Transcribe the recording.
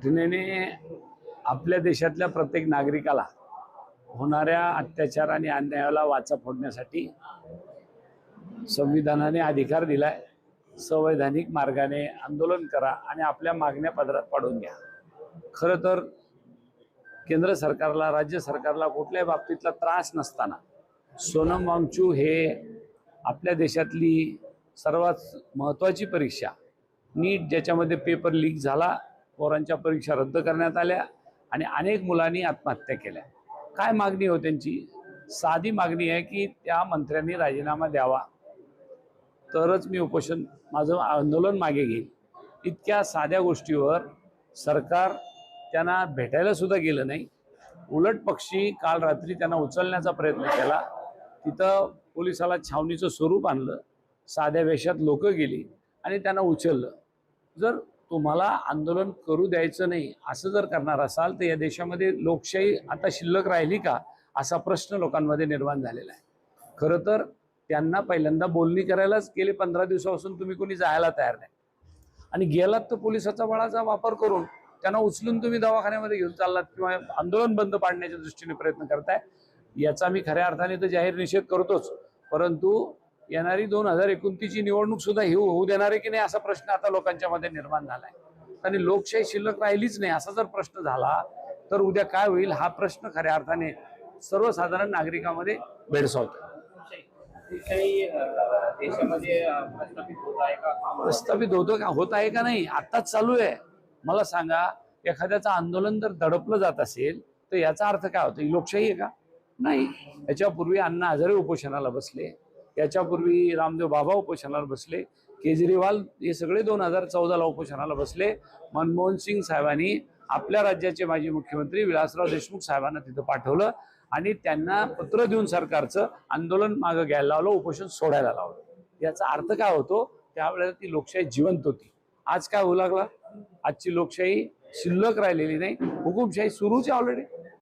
घटनेने आपल्या देशातल्या प्रत्येक नागरिकाला होणाऱ्या अत्याचार आणि अन्यायाला वाचा फोडण्यासाठी संविधानाने अधिकार दिलाय। संवैधानिक मार्गाने आंदोलन करा आणि आपल्या मागण्या पदरात पाडून घ्या। खरं तर केंद्र सरकारला, राज्य सरकारला कुठल्याही बाबतीतला त्रास नसताना सोनम वांगचूक हे आपल्या देशातली सर्वात महत्त्वाची परीक्षा नीट, ज्याच्यामध्ये पेपर लीक झाला, पोरांच्या परीक्षा रद्द करण्यात आल्या आणि अनेक मुलांनी आत्महत्या केल्या। काय मागणी हो त्यांची? साधी मागणी आहे की त्या मंत्र्यांनी राजीनामा द्यावा, तरच मी माझं आंदोलन मागे घेईल। इतक्या साध्या गोष्टीवर सरकार त्यांना भेटायला सुद्धा गेलं नाही। उलट पक्षी काल रात्री त्यांना उचलण्याचा प्रयत्न केला। तिथं पोलिसाला छावणीचं स्वरूप आणलं, साध्या वेशात लोक गेली आणि त्यांना उचललं। जर तुम्हाला आंदोलन करू द्यायचं नाही असं जर करणार असाल तर या देशामध्ये लोकशाही आता शिल्लक राहिली का, असा प्रश्न लोकांमध्ये निर्माण झालेला आहे। खरं तर त्यांना पहिल्यांदा बोलणी करायलाच गेले 15 दिवसापासून तुम्ही कोणी जायला तयार नाही आणि गेलात तर पोलिसाचा बळाचा वापर करून त्यांना उचलून तुम्ही दवाखान्यामध्ये घेऊन चाललात किंवा आंदोलन बंद पाडण्याच्या दृष्टीने प्रयत्न करताय। याचा मी खऱ्या अर्थाने तर जाहीर निषेध करतोच, परंतु येणारी 2029ची निवडणूक सुद्धा होऊ देणार आहे की नाही असा प्रश्न आता लोकांच्या मध्ये निर्माण झालाय। आणि लोकशाही शिल्लक राहिलीच नाही असा जर प्रश्न झाला तर उद्या काय होईल हा प्रश्न खऱ्या अर्थाने सर्वसाधारण नागरिकांमध्ये भेडसावतो। देशामध्ये प्रस्थापित होत आहे का नाही आताच चालू आहे। मला सांगा, एखाद्याचं आंदोलन जर दडपलं जात असेल तर याचा अर्थ काय होतो? ही लोकशाही आहे का? नाही। याच्यापूर्वी अण्णा हजारे उपोषणाला बसले, याच्यापूर्वी रामदेव बाबा उपोषणाला बसले, केजरीवाल हे सगळे 2014ला उपोषणाला बसले। मनमोहन सिंग साहेबांनी आपल्या राज्याचे माजी मुख्यमंत्री विलासराव देशमुख साहेबांना तिथं पाठवलं आणि त्यांना पत्र देऊन सरकारचं आंदोलन मागं घ्यायला लावलं, उपोषण सोडायला लावलं। याचा अर्थ काय होतो? त्यावेळेला ती लोकशाही जिवंत होती। आज काय होऊ लागला? आजची लोकशाही शिल्लक राहिलेली नाही, हुकुमशाही सुरूच आहे ऑलरेडी।